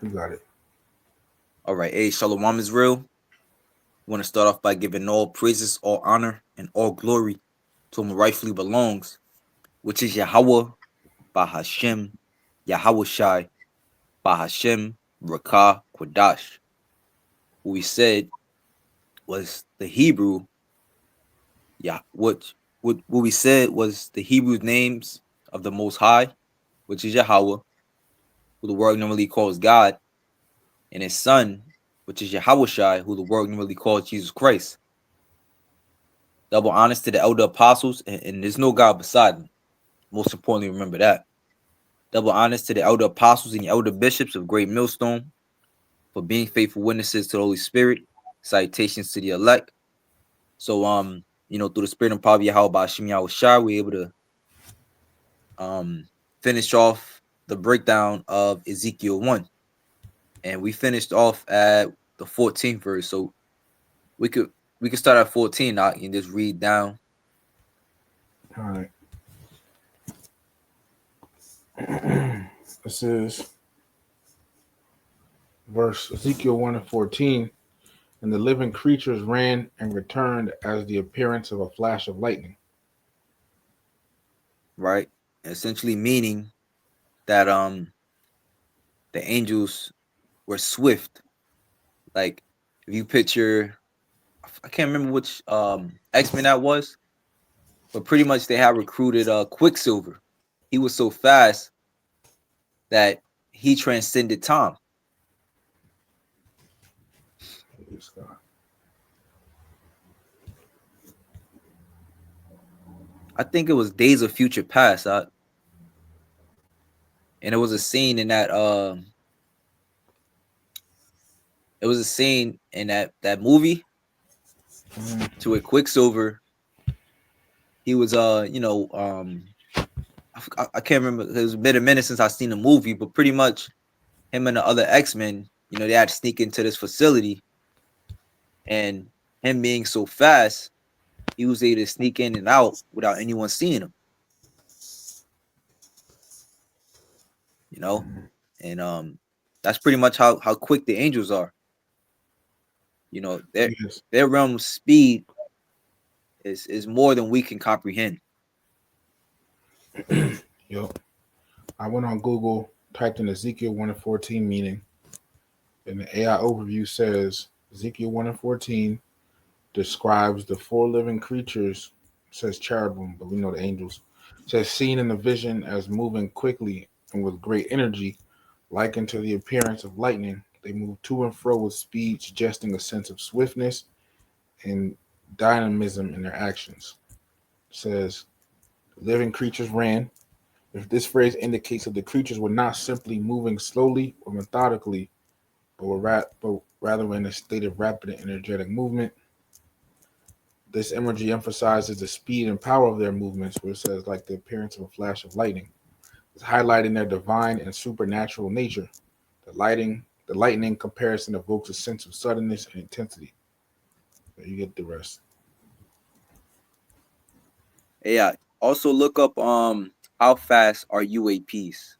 You got it. All right. Hey, Shalom is real. We want to start off by giving all praises, all honor, and all glory to whom rightfully belongs, which is Yahweh, Bahashem, Yahweh Shai, Bahashem, Rakah, Quadash. What we said was the Hebrew, yeah, what we said was the Hebrew names of the Most High, which is Yahweh, who the world normally calls God, and his son, which is Yahweh Shai, who the world normally calls Jesus Christ. Double honors to the elder apostles, and there's no God beside them. Most importantly, remember that. Double honors to the elder apostles and the elder bishops of Great Millstone for being faithful witnesses to the Holy Spirit. Salutations to the elect. So, through the spirit and power of Yahweh by Hashem Yahweh Shai, we're able to finish off the breakdown of Ezekiel 1. And we finished off at the 14th verse. So we could start at 14 now and just read down. All right. This is verse Ezekiel 1 and 14. And the living creatures ran and returned as the appearance of a flash of lightning. Right? Essentially meaning that the angels were swift. Like if you picture, I can't remember which X-Men that was, but pretty much they had recruited Quicksilver. He was so fast that he transcended time. I think it was Days of Future Past, and it was a scene in that it was a scene in that movie to where Quicksilver, he was I can't remember. It was been a minute since I seen the movie, but pretty much him and the other X-Men, they had to sneak into this facility, and him being so fast, he was able to sneak in and out without anyone seeing him. You know, and that's pretty much how quick the angels are. Their Yes. their realm of speed is more than we can comprehend. Yo, I went on Google, typed in Ezekiel 1 and 14 meaning, and the AI overview says Ezekiel 1 and 14 describes the four living creatures, says cherubim, but we know the angels, says seen in the vision as moving quickly and with great energy, likened to the appearance of lightning. They move to and fro with speed, suggesting a sense of swiftness and dynamism in their actions. It says living creatures ran. If this phrase indicates that the creatures were not simply moving slowly or methodically, but rather in a state of rapid and energetic movement. This imagery emphasizes the speed and power of their movements, where it says like the appearance of a flash of lightning. It's highlighting their divine and supernatural nature. The lightning comparison evokes a sense of suddenness and intensity. So you get the rest. Yeah. Also look up how fast are UAPs.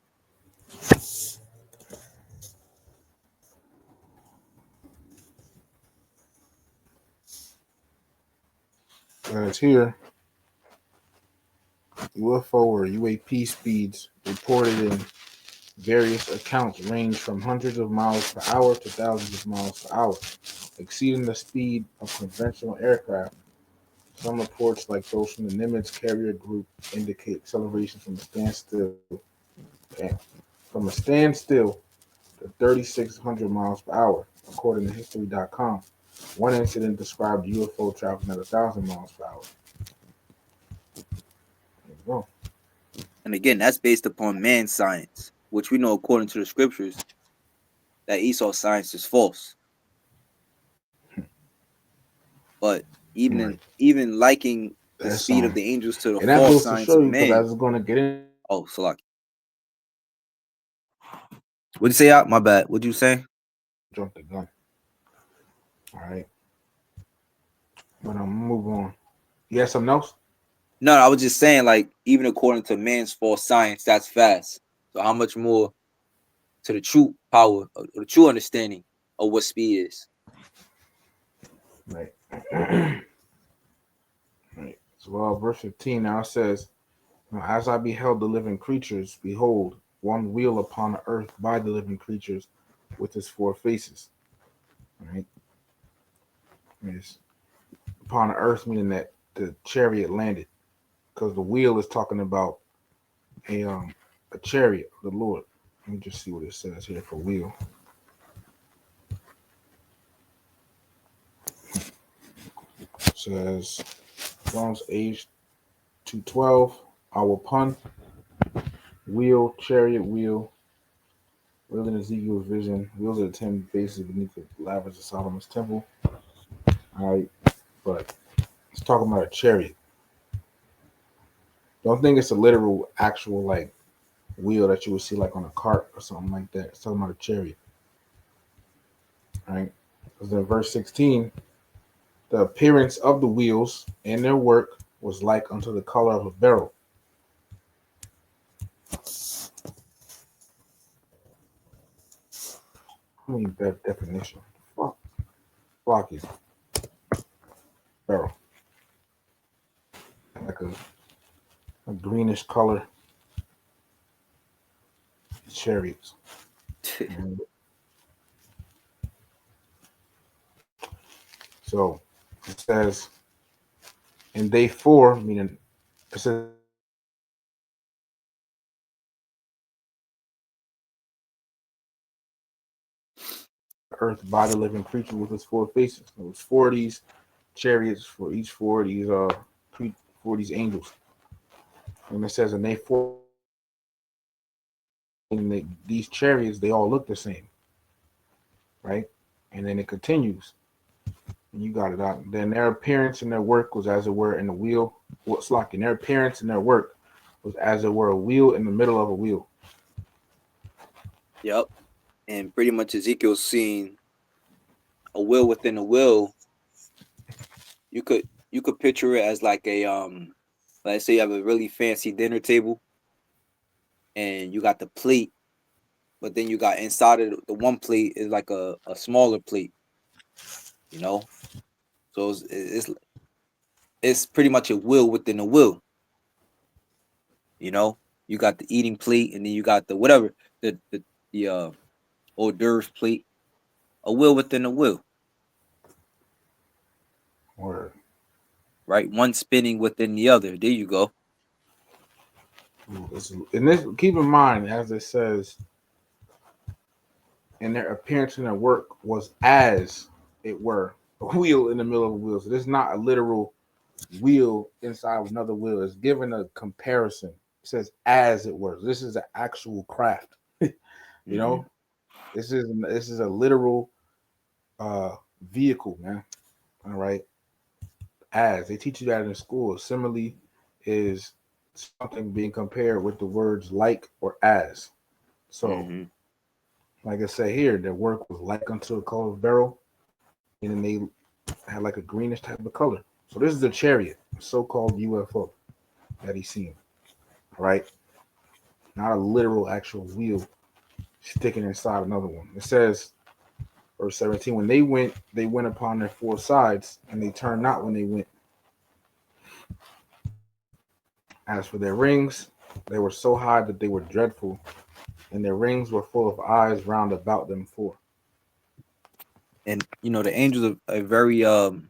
And it's here. UFO or UAP speeds reported in various accounts range from hundreds of miles per hour to thousands of miles per hour, exceeding the speed of conventional aircraft. Some reports, like those from the Nimitz carrier group, indicate acceleration from a standstill to 3,600 miles per hour, according to History.com. One incident described UFO traveling at 1,000 miles per hour. There you go. And again, that's based upon man's science, which we know according to the scriptures that Esau's science is false. But Right. even liking the That's speed of the angels to the and that false goes to science show of you because I man. was going to get into it. Oh, Salaki. What'd you say out? My bad. What'd you say? Jump the gun. All right. But I'm move on. You got something else? No, I was just saying, like, even according to man's false science, that's fast. So how much more to the true power, or the true understanding of what speed is. Right. Right. So, verse 15 now says, "Now, as I beheld the living creatures, behold, one wheel upon the earth by the living creatures with his four faces." Right. It's upon the earth, meaning that the chariot landed, because the wheel is talking about a chariot, the Lord. Let me just see what it says here for wheel. It says Psalms age 212, our pun, wheel, chariot, wheel, wheel in Ezekiel's vision, wheels of the 10 bases beneath the ladders of Solomon's temple. All right, but it's talking about a chariot. Don't think it's a literal, actual like wheel that you would see like on a cart or something like that. It's talking about a chariot. All right, because in verse 16, the appearance of the wheels and their work was like unto the color of a beryl. I mean that definition. Fuck, flocky beryl, like a greenish color chariots. And so it says in day four, meaning it says earth by the living creature with its four faces. It was four of these chariots for each four of these angels. And it says, and they four, and these chariots, they all look the same, right? And then it continues, and you got it out. Then their appearance and their work was as it were in the wheel. What's like in their appearance and their work was as it were a wheel in the middle of a wheel. Yep. And pretty much Ezekiel's seeing a will within a will. You could picture it as like a let's say you have a really fancy dinner table and you got the plate, but then you got inside of the one plate is like a smaller plate, you know. So it's pretty much a will within a will, you know. You got the eating plate, and then you got the whatever the hors d'oeuvres plate, a will within a will, Or right? One spinning within the other. There you go. and this, keep in mind, as it says, and their appearance and their work was as it were a wheel in the middle of a wheel. So this is not a literal wheel inside of another wheel. It's given a comparison. It says as it were. This is an actual craft. you Mm-hmm. know, this is a literal vehicle, man. All right. As they teach you that in school. Simile is something being compared with the words like or as. So, Mm-hmm. like I say here, their work was like unto a color of beryl, and then they had like a greenish type of color. So this is a chariot, a so-called UFO that he's seen. Right? Not a literal actual wheel sticking inside another one. It says, verse 17, when they went upon their four sides, and they turned not when they went. As for their rings, they were so high that they were dreadful, and their rings were full of eyes round about them four. And you know the angels are very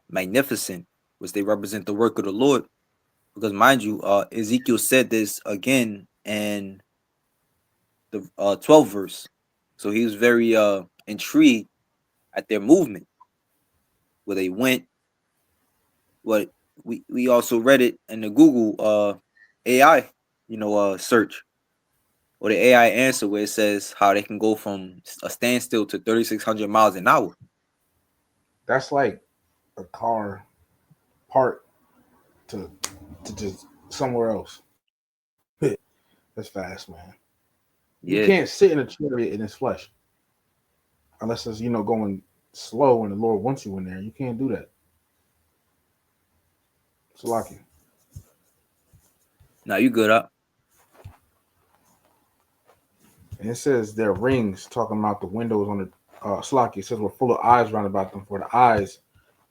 magnificent, which they represent the work of the Lord. Because mind you, Ezekiel said this again in the 12th verse. So he was very intrigued at their movement, where they went. What we also read it in the Google AI, search, or the AI answer, where it says how they can go from a standstill to 3,600 miles an hour. That's like a car parked to just somewhere else. That's fast, man. You Yeah. can't sit in a chariot in its flesh unless it's going slow and the Lord wants you in there. You can't do that. It's lucky. Now you good up. And it says their rings, talking about the windows on the Slocky. It says we're full of eyes round about them. For the eyes,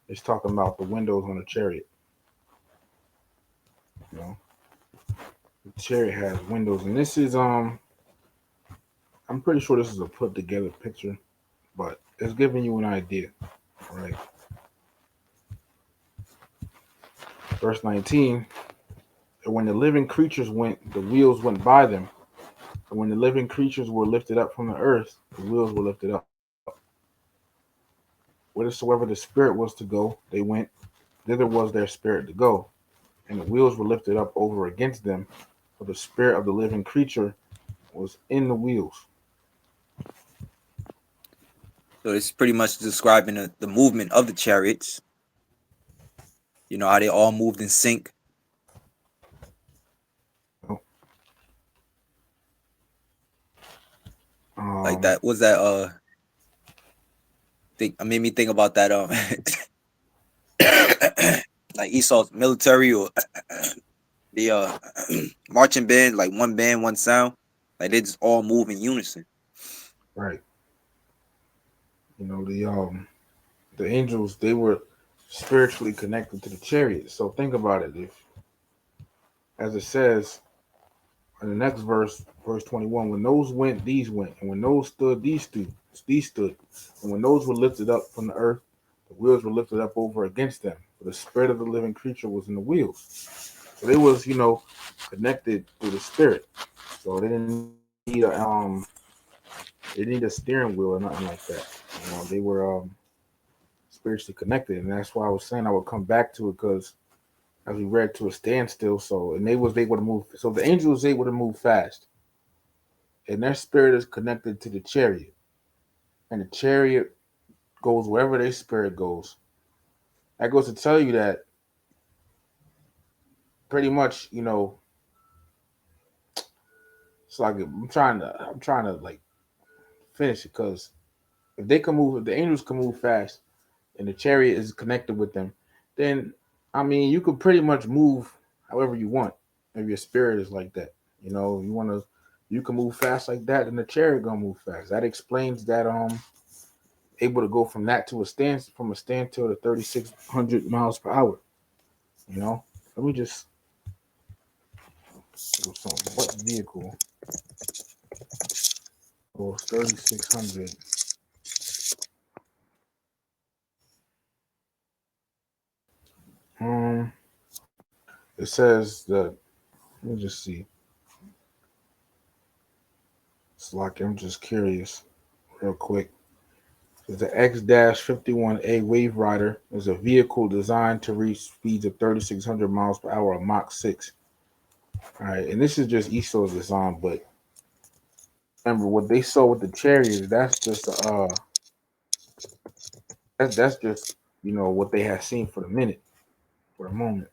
it's talking about the windows on the chariot. You know, the chariot has windows, and this is I'm pretty sure this is a put together picture, but it's giving you an idea, right? Verse 19. And when the living creatures went, the wheels went by them. And when the living creatures were lifted up from the earth, the wheels were lifted up. Whithersoever the spirit was to go, they went. Thither was their spirit to go. And the wheels were lifted up over against them, for the spirit of the living creature was in the wheels. So it's pretty much describing the movement of the chariots. You know how they all moved in sync. You know? Like that was that think I made me think about that like Esau's military or the marching band, like one band, one sound. Like they just all move in unison. right. You know, the angels, they were spiritually connected to the chariot. So think about it. If, as it says in the next verse, verse 21, when those went, these went, and when those stood, these stood, and when those were lifted up from the earth, the wheels were lifted up over against them. For the spirit of the living creature was in the wheels. So they was, connected through the spirit. So they didn't need a steering wheel or nothing like that. They were spiritually connected, and that's why I was saying I would come back to it because as we read to a standstill. So and they was able to move. So the angel was able to move fast, and their spirit is connected to the chariot, and the chariot goes wherever their spirit goes. That goes to tell you that pretty much, it's like I'm trying to like finish it because if the angels can move fast, and the chariot is connected with them, then I mean you could pretty much move however you want if your spirit is like that. You can move fast like that, and the chariot gonna move fast. That explains that able to go from that to a standstill to 3,600 miles per hour. You know, let me just do something. What vehicle goes 3,600? Um, it says that. Let me just see. It's like I'm just curious, real quick. The X-51A Wave Rider is a vehicle designed to reach speeds of 3,600 miles per hour, or Mach 6. All right, and this is just ESO's design, but remember what they saw with the chariots. That's just what they had seen for the minute, for the moment.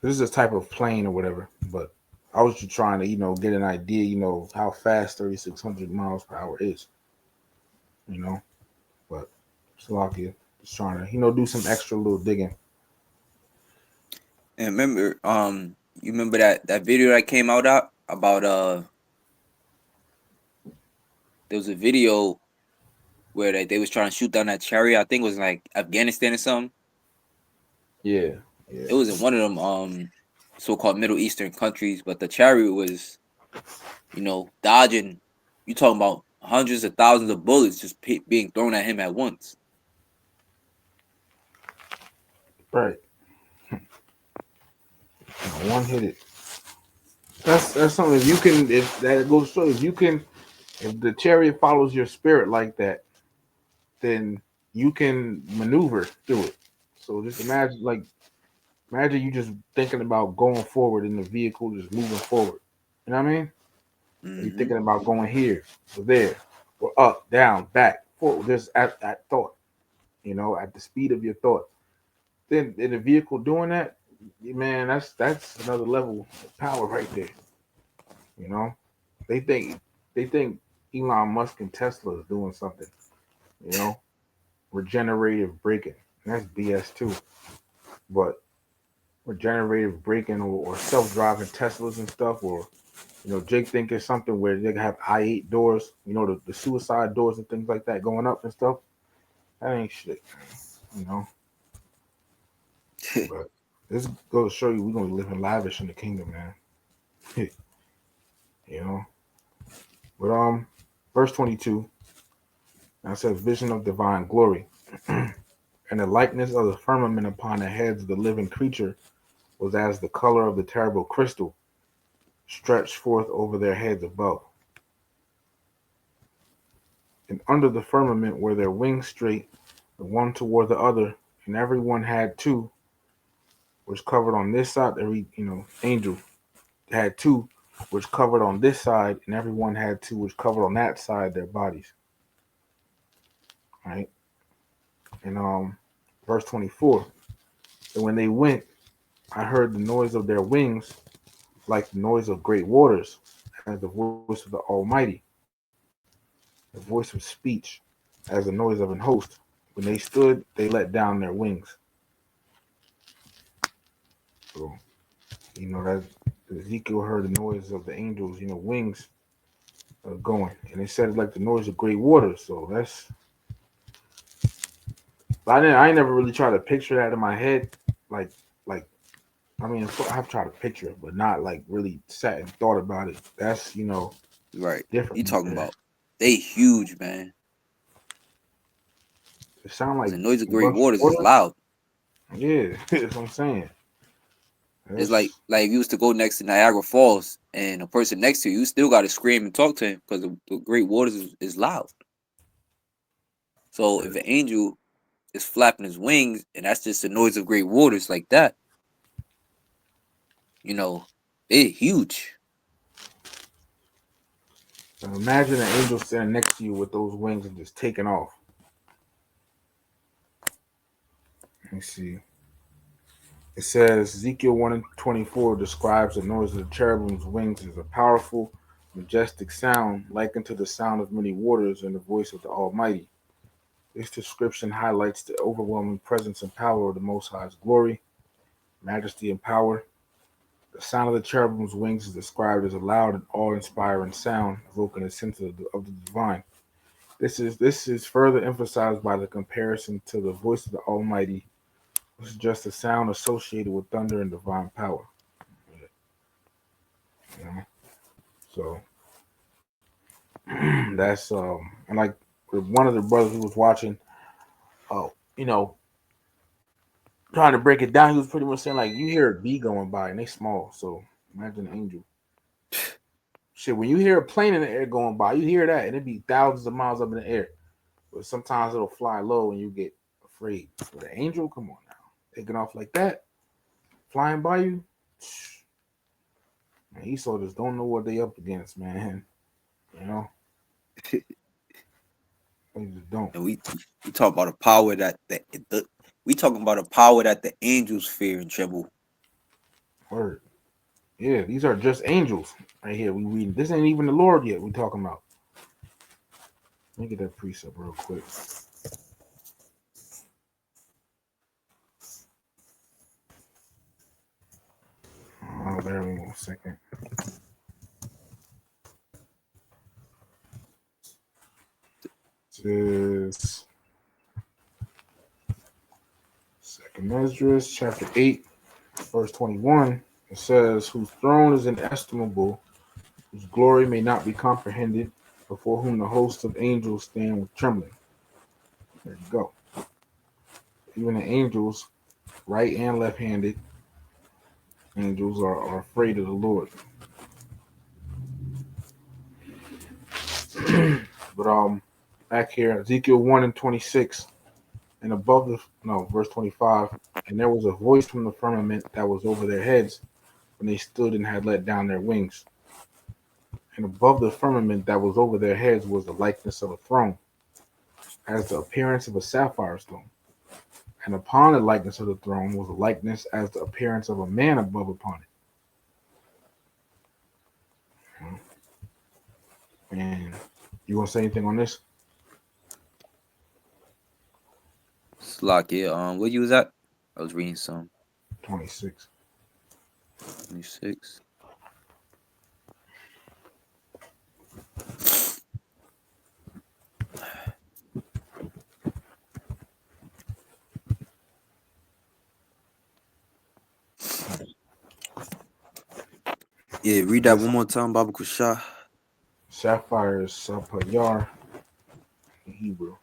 This is a type of plane or whatever, but I was just trying to get an idea, how fast 3,600 miles per hour is, you know. But Slovakia just trying to do some extra little digging. And remember, you remember that video that came out about there was a video where they was trying to shoot down that chariot. I think it was like Afghanistan or something. Yeah, yeah. It was in one of them so-called Middle Eastern countries, but the chariot was, dodging. You talking about hundreds of thousands of bullets just being thrown at him at once. Right. One hit it. That's something. If you can, if that goes to show, if the chariot follows your spirit like that, then you can maneuver through it. So just imagine you just thinking about going forward in the vehicle, just moving forward. You know what I mean? Or you Hmm. thinking about going here or there or up, down, back, forward, just at thought. At the speed of your thought. Then in the vehicle doing that, man, that's another level of power right there. You know, they think they think Elon Musk and Tesla is doing something. You know, regenerative braking. And that's BS too. But regenerative braking or self-driving Teslas and stuff, or Jake think it's something where they have I-8 doors, the suicide doors and things like that going up and stuff. That ain't shit, you know. But this goes to show you we're gonna be living lavish in the kingdom, man. you know. But verse 22 now says vision of divine glory. And the likeness of the firmament upon the heads of the living creature was as the color of the terrible crystal stretched forth over their heads above. And under the firmament were their wings straight, the one toward the other, and every one had two, which covered on this side. Every angel had two, which covered on this side, and every one had two, which covered on that side their bodies. Right, and verse 24. And when they went, I heard the noise of their wings, like the noise of great waters, as the voice of the Almighty, the voice of speech, as the noise of an host. When they stood, they let down their wings. So, that Ezekiel heard the noise of the angels, wings going. And it said like the noise of great waters. So that's, I ain't never really tried to picture that in my head. Like, like, I mean, I've tried to picture it, but not like really sat and thought about it. That's, Right. different You right talking there. about they huge, man. It sound Because like the noise of great rush waters is water. loud. Yeah, that's what I'm saying. It's That's like if you was to go next to Niagara Falls and a person next to you, you still got to scream and talk to him because the great waters is loud. So if an angel is flapping his wings and that's just the noise of great waters like that, you know, they're huge. imagine an angel standing next to you with those wings and just taking off. Let me see. It says Ezekiel 1 and 24 describes the noise of the cherubim's wings as a powerful, majestic sound, likened to the sound of many waters and the voice of the Almighty. This description highlights the overwhelming presence and power of the Most High's glory, majesty, and power. The sound of the cherubim's wings is described as a loud and awe-inspiring sound, evoking a sense of the divine. This is further emphasized by the comparison to the voice of the Almighty, which is just a sound associated with thunder and divine power. You know? So that's and like one of the brothers who was watching, oh, trying to break it down, he was pretty much saying like you hear a bee going by and they small, so imagine an angel. Shit, when you hear a plane in the air going by, you hear that and it be thousands of miles up in the air. But sometimes it'll fly low and you get afraid. But an angel, come on now, taking off like that, flying by you. Man, Esau just don't know what they up against, man. You know, they just don't. And we talk about a power that the we talking about a power that the angels fear and tremble. Word. Yeah, these are just angels right here. We reading. This ain't even the Lord yet. We talking about. Let me get that precept real quick. Oh, there we go. Second. This is Second Esdras, chapter 8, verse 21. It says, "Whose throne is inestimable, whose glory may not be comprehended, before whom the hosts of angels stand with trembling." There you go. Even the angels, right and left-handed angels, are afraid of the Lord. But back here, Ezekiel 1 and 26, and above the no, verse 25, and there was a voice from the firmament that was over their heads when they stood and had let down their wings. And above the firmament that was over their heads was the likeness of a throne, as the appearance of a sapphire stone. And upon the likeness of the throne was a likeness as the appearance of a man above upon it. And you want to say anything on this? Slock, yeah. Where you was at? I was reading some 26. 26. Yeah, read that This one more time, Baba Kusha. sapphire is sapayar in Hebrew.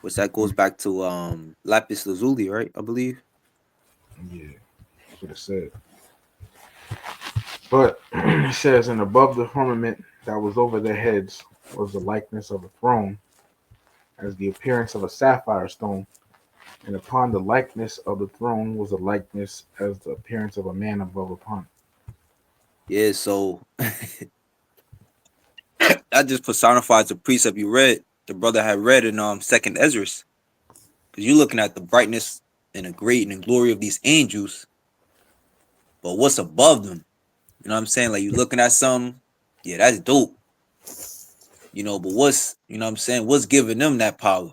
Which that goes Um, back to lapis lazuli, right? I believe. yeah, that's what it said. But it says, and above the firmament that was over their heads was the likeness of a throne, as the appearance of a sapphire stone. And upon the likeness of the throne was a likeness as the appearance of a man above upon Yeah, so that just personifies the precept you read. The brother had read in Second Ezra, because you're looking at the brightness and the great and the glory of these angels, but what's above them? You know what I'm saying? Like you looking at something, yeah, that's dope. But what's what I'm saying? What's giving them that power?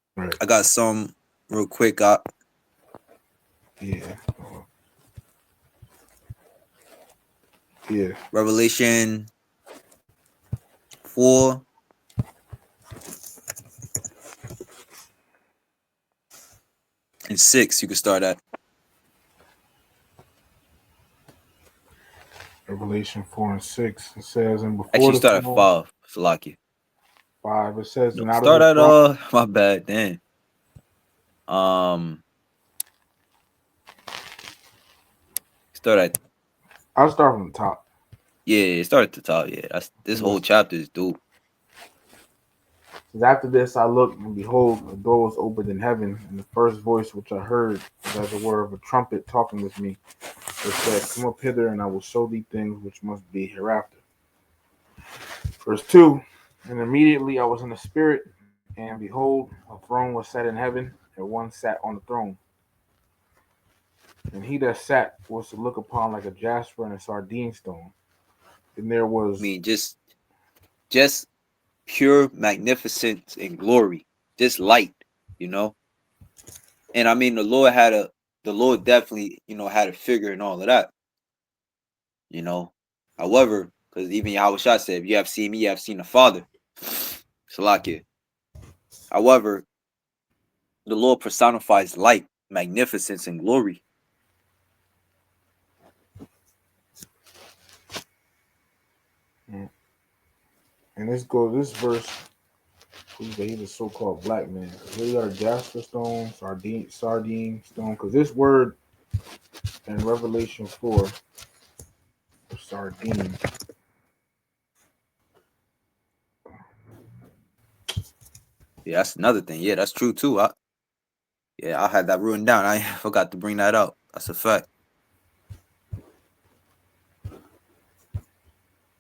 it. Right. I got some real quick. Yeah. Yeah. Revelation 4 and 6. You can start at. Revelation 4 and 6. It says, and before Actually, the start at throne, 5. Salaki. 5, it says, No, and out of start the at throne. my bad. Then start at I'll start from the top. yeah. Start at the top. Yeah, that's this And whole this chapter is dope. says, after this I looked, and behold, a door was opened in heaven, and the first voice which I heard was as the word of a trumpet talking with me. It said, come up hither, and I will show thee things which must be hereafter. Verse 2, and immediately I was in the spirit, and behold, a throne was set in heaven, and one sat on the throne. And he that sat was to look upon like a jasper and a sardine stone. And there I was mean, just pure magnificence and glory, just light. You know, and I mean the Lord definitely had a figure and all of that. You know, however, because even Yahweh Shah said, "If you have seen me, you have seen the Father." Salakia. However, the Lord personifies light, magnificence, and glory. and this verse he's a so-called black man. Here you got a jasper stone, sardine stone, because this word in Revelation 4, sardine, Yeah, that's another thing. Yeah, that's true too. I had that written down. I forgot to bring that up. That's a fact.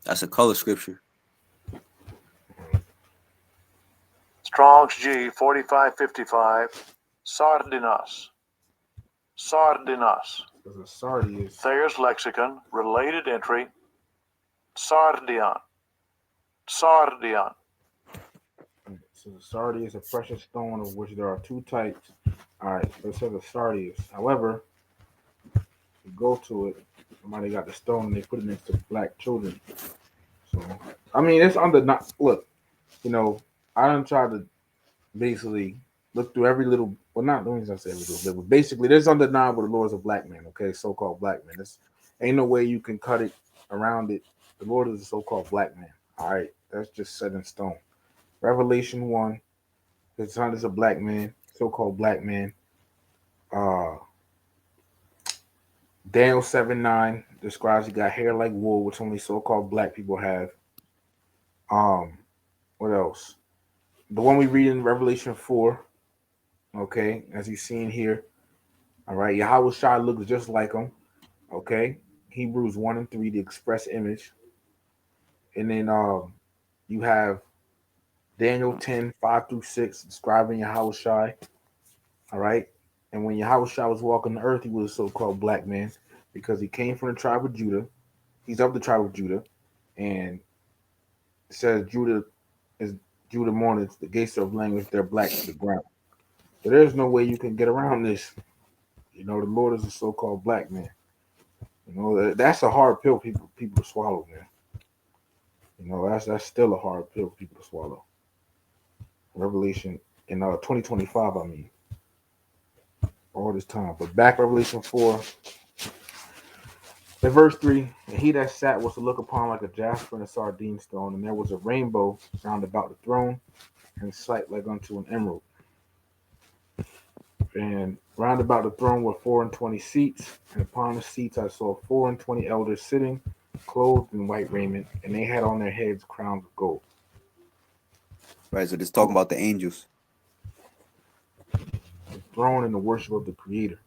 That's a color scripture. Strong's G 4555. Sardinas. Sardinas. because a sardius. Thayer's Lexicon, related entry. Sardion. Sardion. So the sardius, a precious stone of which there are two types. All right, so it says a sardius. However, you go to it, somebody got the stone and they put it next to black children. So I mean, it's under not look. You know, I don't try to basically look through every little. Well, not the reason I say every little bit, but basically, there's undeniable the Lord is a black man. Okay, so-called black man. There's ain't no way you can cut it around it. The Lord is a so-called black man. All right, that's just set in stone. Revelation 1, his son is a black man, so-called black man. Uh, Daniel 7:9 describes he got hair like wool, which only so-called black people have. Um, what else? The one we read in Revelation 4, okay, as he's seen here. All right, Yahweh Shai looks just like him. Okay, Hebrews 1 and 3, the express image. And then you have Daniel 10:5 through 6, describing Yahweh Shai. All right, and when Yahweh Shai was walking the earth, he was a so called black man because he came from the tribe of Judah. He's of the tribe of Judah. And it says Judah is Judah mourners, the gates of language, they're black to the ground. So there's no way you can get around this. You know, the Lord is a so called black man. You know, that's a hard pill people to swallow, man. You know, that's still a hard pill for people to swallow. Revelation in 2025, I mean. all this time. But back Revelation 4, in verse 3, and he that sat was to look upon like a jasper and a sardine stone, and there was a rainbow round about the throne, and sight like unto an emerald. And round about the throne were 24 seats, and upon the seats I saw 24 elders sitting, clothed in white raiment, and they had on their heads crowns of gold. Right. So this talking about the angels. The throne and the worship of the Creator.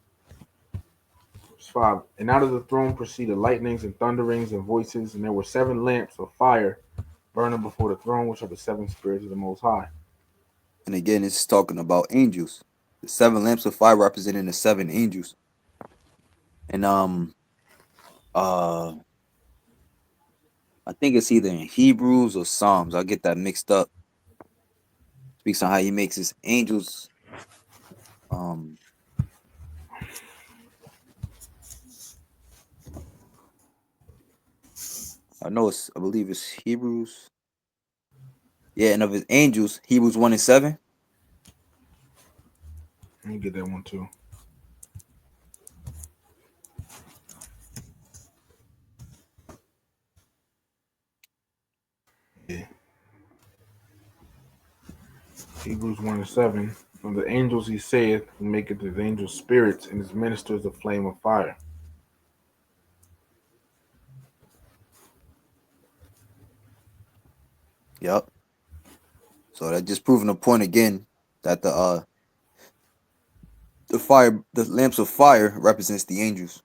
Verse 5. And out of the throne proceeded lightnings and thunderings and voices, and there were 7 lamps of fire burning before the throne, which are the 7 spirits of the Most High. And again, it's talking about angels. The 7 lamps of fire representing the 7 angels. And uh I think it's either in Hebrews or Psalms. I'll get that mixed up. Speaks on how he makes his angels. I believe it's Hebrews. Yeah, and of his angels, Hebrews 1 and 7. Let me get that one too. Yeah. Hebrews 1 and 7. From the angels he saith, who maketh his angels spirits and his ministers a flame of fire. Yep. So that just proving the point again that the lamps of fire represents the angels.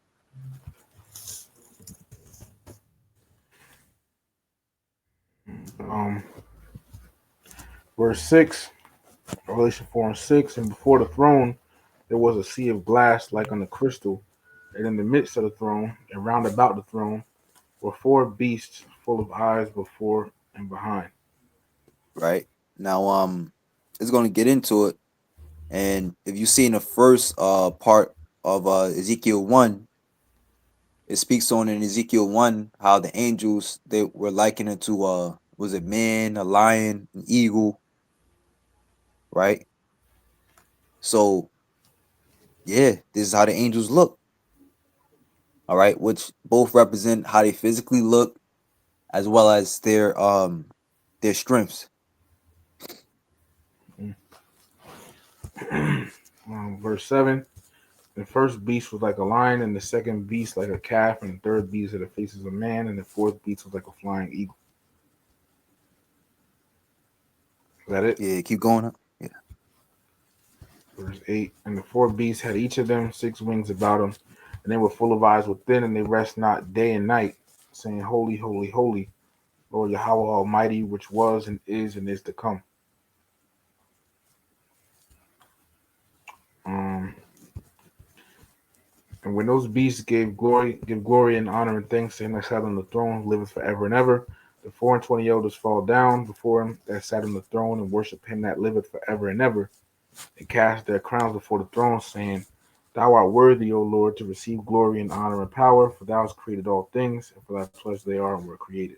Um, verse 6, Revelation 4 and 6. And before the throne there was a sea of glass like unto crystal, and in the midst of the throne and round about the throne were 4 beasts full of eyes before and behind. Right. Now it's gonna get into it. And if you see in the first part of Ezekiel 1, it speaks on in Ezekiel 1 how the angels they were likened to was it man, a lion, an eagle, right? So yeah, this is how the angels look. All right, which both represent how they physically look as well as their strengths. Verse 7. The first beast was like a lion, and the second beast like a calf, and the third beast had the faces of a man, and the fourth beast was like a flying eagle. Is that it? Yeah, keep going up. Yeah. Verse 8. And the 4 beasts had each of them 6 wings about them, and they were full of eyes within, and they rest not day and night, saying, Holy, holy, holy, Lord Yahweh Almighty, which was and is to come. Um, and when those beasts give glory and honor and thanks to him that sat on the throne, liveth forever and ever, the 24 elders fall down before him that sat on the throne and worship him that liveth forever and ever, and cast their crowns before the throne, saying, Thou art worthy, O Lord, to receive glory and honor and power, for thou hast created all things, and for thy pleasure they are and were created.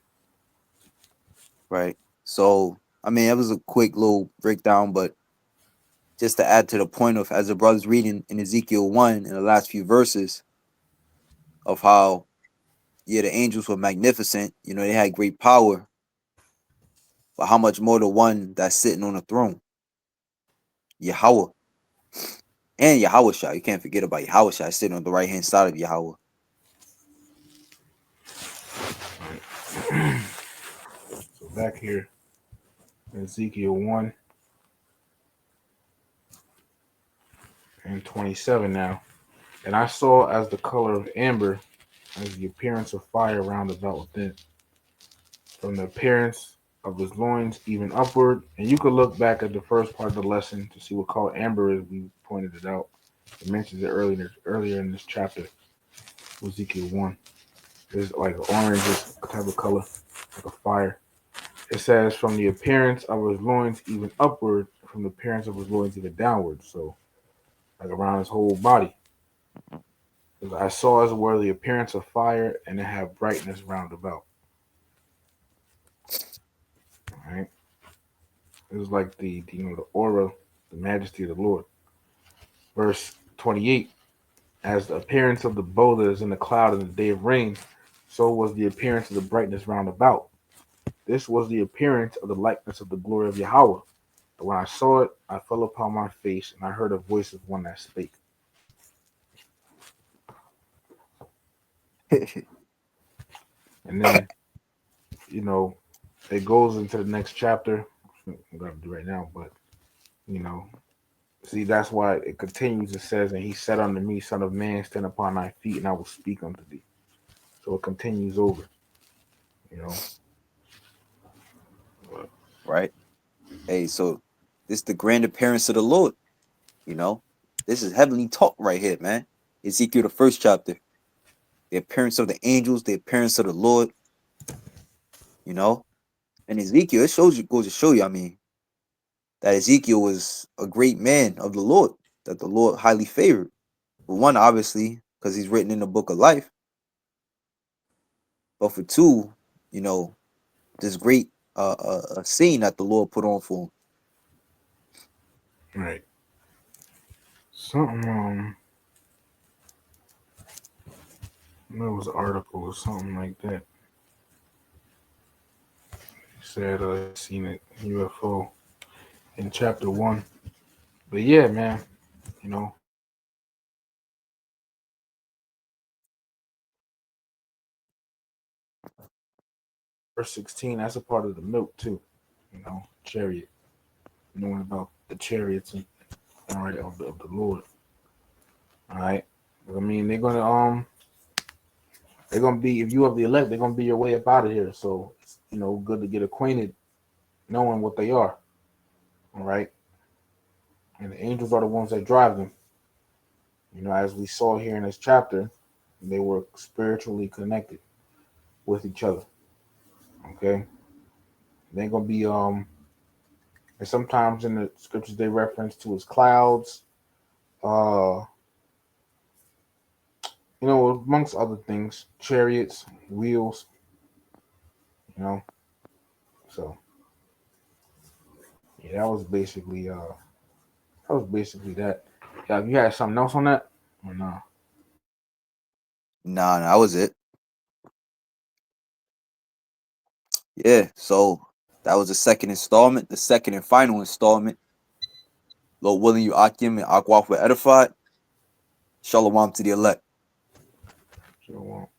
Right. So I mean, that was a quick little breakdown, but just to add to the point of as the brothers reading in Ezekiel 1 in the last few verses of how yeah the angels were magnificent, you know, they had great power, but how much more the one that's sitting on the throne, Yahweh. And Yahweh Shai. You can't forget about Yahweh Shai sitting on the right hand side of Yahweh. So back here, Ezekiel 1 and 27 now. And I saw as the color of amber, as the appearance of fire round about within, from the appearance of his loins even upward. And you could look back at the first part of the lesson to see what color amber is. We pointed it out. It mentions it earlier in this chapter, Ezekiel 1. It's like orange type of color, like a fire. It says from the appearance of his loins even upward, from the appearance of his loins even downward. So like around his whole body. I saw as were the appearance of fire, and it had brightness round about. Right? It was like the aura, the majesty of the Lord. Verse 28. As the appearance of the boulder is in the cloud in the day of rain, so was the appearance of the brightness round about. This was the appearance of the likeness of the glory of Yahweh. But when I saw it, I fell upon my face, and I heard a voice of one that spake. And then, you know, it goes into the next chapter. I'm going to do right now, but, you know, see, that's why it continues. It says, and he said unto me, Son of man, stand upon thy feet, and I will speak unto thee. So it continues over, you know. Right? Hey, so this is the grand appearance of the Lord. You know, this is heavenly talk right here, man. Ezekiel, the first chapter, the appearance of the angels, the appearance of the Lord. You know, and Ezekiel, it shows you, goes to show you. I mean, that Ezekiel was a great man of the Lord, that the Lord highly favored. For one, obviously, because he's written in the book of life. But for two, you know, this great scene that the Lord put on for him. Right. Something, there was an article or something like that. He said he seen it UFO in chapter 1. But yeah, man, you know, verse 16, that's a part of the milk too. You know, chariot. Knowing about the chariots and all right of the Lord. All right. I mean, they're gonna be, if you have the elect, they're gonna be your way up out of here. So it's, you know, good to get acquainted knowing what they are. All right. And the angels are the ones that drive them. You know, as we saw here in this chapter, they were spiritually connected with each other. Okay. They're gonna be and sometimes in the scriptures they reference to as clouds, uh, you know, amongst other things, chariots, wheels, you know. So yeah, that was basically that. Yeah, you had something else on that? Or no? Nah, that was it. Yeah, so that was the second installment, the second and final installment. Lord willing, you Akim and Akwaf were edified. Shalom to the elect. Sure won't.